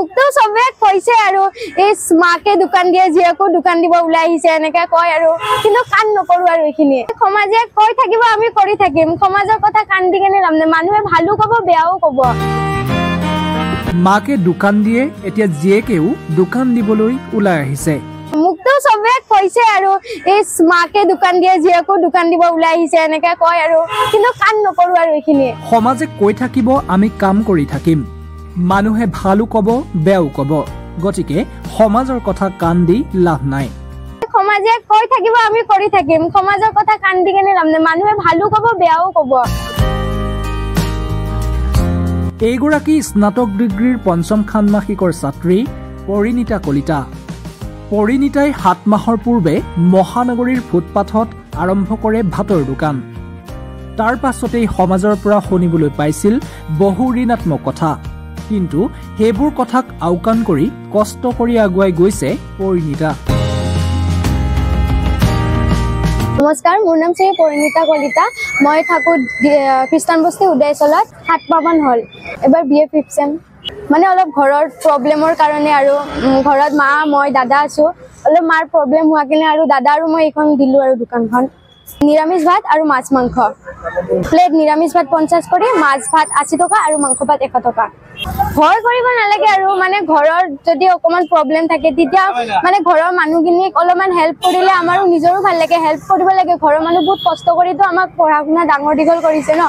মুক্তো সবে কইছে আৰু এই মাকে দোকান দিয়ে জিয়াকো দোকান দিব ওলাই আহিছে এনেকা কয় আৰু কিন্তু কান নকৰো আৰু এইখিনি সমাজে কৈ থাকিব আমি কৰি থাকিম সমাজৰ কথা কান দি কেনে লাভ নাই মানুহে ভালো কব বেয়াও কব মাকে দোকান দিয়ে এতিয়া জিয়েকেও দোকান দিবলৈ ওলাই আহিছে মুক্তো সবে কইছে আৰু এই মাকে দোকান দিয়ে জিয়াকো দোকান দিব ওলাই আহিছে এনেকা কয় আৰু কিন্তু কান নকৰো আৰু এইখিনি সমাজে কৈ থাকিব আমি কাম কৰি থাকিম মানুহে ভালো কব বেয়াও কব গতিকে সমাজৰ কথা কান দি লাভ নাই সমাজে কৈ থাকিব আমি কৰি থাকিম সমাজৰ কথা কান দি কেনে লাভ নাই মানুহে ভালো কব বেয়াও কব এইগৰাকী স্নাতক ডিগ্ৰীৰ পঞ্চম ষান্মাসিকৰ ছাত্ৰী পৰিণীতা কলিতা পৰিণীতাই 7 মাহৰ পূৰ্বে মহানগৰীৰ ফুটপাথত আৰম্ভ কৰে ভাতৰ দোকান তাৰ পাছতেই সমাজৰ পৰা শুনিবলৈ পাইছিল বহু ঋণাত্মক কথা কিন্তু হেবোৰ কথাক আওকাণ কৰি কষ্ট কৰি আগুৱাই গৈছে পৰিণীতা নমস্কাৰ মোৰ নাম শ্ৰী পৰিণীতা কলিতা মই থাকো খ্ৰীষ্টান বস্তি উদয়চলত 7 মাহমান হল এবাৰ বিএ 5th চেম মানে অলপ ঘৰৰ প্ৰবলেমৰ কাৰণে আৰু ঘৰত মা মই দাদা আছো অলপ মাৰ প্ৰবলেম হোৱা কিনে আৰু দাদা আৰু মই এখন দিলো আৰু দোকানখন নিৰামিষ ভাত আৰু মাছ মাংস প্লেট নিৰামিষ ভাত 50 কৰি মাছ ভাত 80 টকা আৰু মাংস ভাত 100 টকা ভয় কৰিব নালাগে আৰু মানে ঘৰৰ যদি অকমান প্ৰবলেম থাকে তেতিয়া মানে ঘৰৰ মানুহখিনিক অলপমান হেল্প কৰিলে আমাৰো নিজৰো ভাল লাগে হেল্প কৰিব লাগে ঘৰৰ মানুহ বহুত কষ্ট কৰিতো আমাক পঢ়া শুনা ডাঙৰ দীঘল কৰিছে ন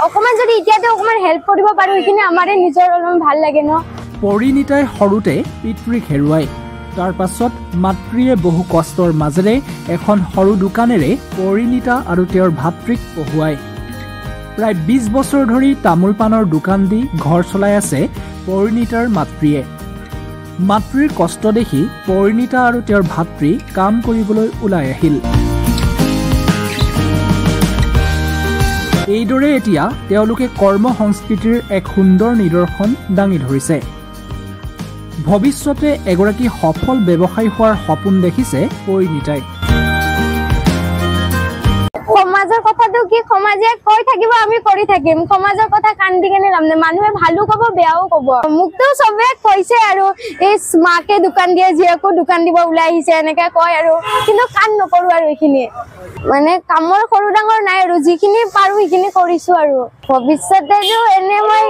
অকমান যদি এতিয়াতে অকমান হেল্প কৰিব পাৰো এইখিনি আমাৰে নিজৰ অলপমান ভাল লাগে ন পৰিণীতাই সৰুতে পিতৃক হেৰুৱাই তাৰ পাছত মাতৃয়ে বহু কষ্টৰ মাজেৰে এখন সৰু দোকানেৰে পৰিণীতা আৰু তেওঁৰ ভাতৃক পঢ়ুৱায় প্ৰায় 20 বছৰ ধৰি তামোল পানৰ দোকান দি ঘৰ চলাই আছে পৰিণীতাৰ মাতৃয়ে মাতৃৰ কষ্ট দেখি পৰিণীতা আৰু তেওঁৰ ভাতৃ কাম কৰিবলৈ ওলাই আহিল এইদৰে এতিয়া তেওঁলোকে কৰ্ম সংস্কৃতিৰ এক সুন্দৰ নিদৰ্শন দাঙি ধৰিছে ভৱিষ্যতে এগৰাকী সফল ব্যৱসায়ী হোৱাৰ সপোন দেখিছে পৰিণীতাই সমাজৰ কথাটো কি সমাজে কৈ থাকিব আমি কৰি থাকিম সমাজৰ কথা কান দি কেনে লাভ নাই মানুহে ভালো কব বেয়াও কব মুক্তো সবে কৈছে আৰু এই মাকে দোকান দিয়ে জিয়াকো দোকান দিব ওলাই আহিছে এনেকা কয় আৰু কিন্তু কান নকৰো আৰু এইখিনি মানে কামৰ সৰু ডাঙৰ নাই আৰু যিখিনি পাৰো সেইখিনি কৰিছো আৰু ভৱিষ্যতে এনে মই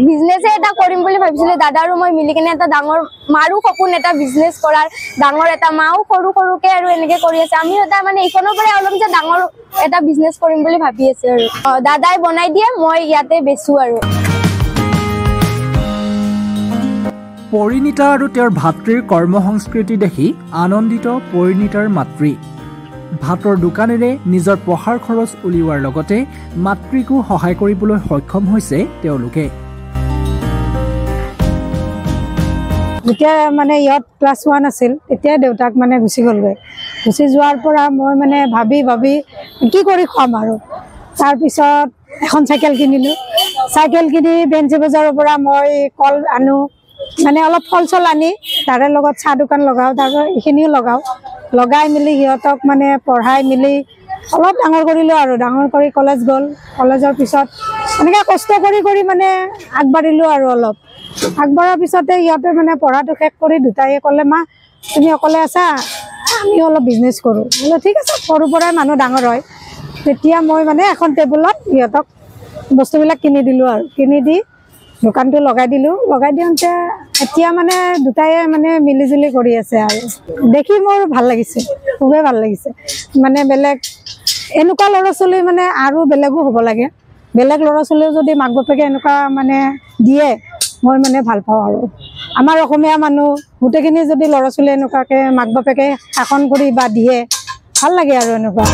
বিজনেছ এটা কৰিম বুলি ভাবিছিলো দাদা আৰু মই মিলি কেনে এটা ডাঙৰ মাৰো সপোন এটা বিজনেছ কৰাৰ ডাঙৰ এটা মাও সৰু সৰুকে আৰু এনেকে কৰি আছে আমি এটা মানে এইখনৰ পৰা অলপ যে ডাঙৰ এটা বিজনেছ কৰিম বুলি ভাবি আছে আৰু দাদাই বনাই দিয়ে মই ইয়াতে বেচো আৰু পৰিণীতা আৰু তেওঁৰ ভাতৃৰ কৰ্ম সংস্কৃতি দেখি আনন্দিত পৰিণীতাৰ মাতৃ ভাতৰ দোকানেৰে নিজৰ পঢ়াৰ খৰচ উলিওৱাৰ লগতে মাতৃকো সহায় কৰিবলৈ সক্ষম হৈছে তেওঁলোকে যেতিয়া মানে ইয়াত ক্লাছ 1 আছিল তেতিয়া দেউতাক মানে গুচি গ'লগৈ গুচি যোৱাৰ পৰা মই মানে ভাবি কি কৰি খাম আৰু তাৰ পিছত এখন চাইকেল কিনিলো চাইকেল কিনি বেঞ্চি বজাৰৰ পৰা মই কল আনো মানে অলপ ফল চল আনি তাৰে লগত চাহ দোকান লগাও তাৰ এইখিনিও লগাই মিলি সিহঁতক মানে পঢ়াই মিলি অলপ ডাঙৰ কৰিলো আৰু ডাঙৰ কৰি কলেজ গ'ল কলেজৰ পিছত এনেকৈ কষ্ট কৰি মানে আগবাঢ়িলো আৰু অলপ আগবঢ়াৰ পিছতে সিহঁতে মানে পঢ়াটো শেষ কৰি দুটাই ক'লে মা তুমি অকলে আছা আমি অলপ বিজনেছ কৰোঁ বোলে ঠিক আছে সৰুৰ পৰাই মানুহ ডাঙৰ হয় তেতিয়া মই মানে এখন টেবুলত সিহঁতক বস্তুবিলাক কিনি দিলোঁ আৰু কিনি দি দোকানটো লগাই দিলোঁ লগাই দিওঁতে এতিয়া মানে দুটাই মানে মিলিজুলি কৰি আছে আৰু দেখি মোৰ ভাল লাগিছে খুবেই ভাল লাগিছে মানে বেলেগ এনেকুৱা ল'ৰা ছোৱালী মানে আৰু বেলেগো হ'ব লাগে বেলেগ ল'ৰা ছোৱালীও যদি মাক বাপেকে এনেকুৱা মানে দিয়ে মই মানে ভাল পাওঁ আৰু আমাৰ অসমীয়া মানুহ গোটেইখিনি যদি ল'ৰা ছোৱালী এনেকুৱাকৈ মাক বাপেকে শাসন কৰি বা দিয়ে ভাল লাগে আৰু এনেকুৱা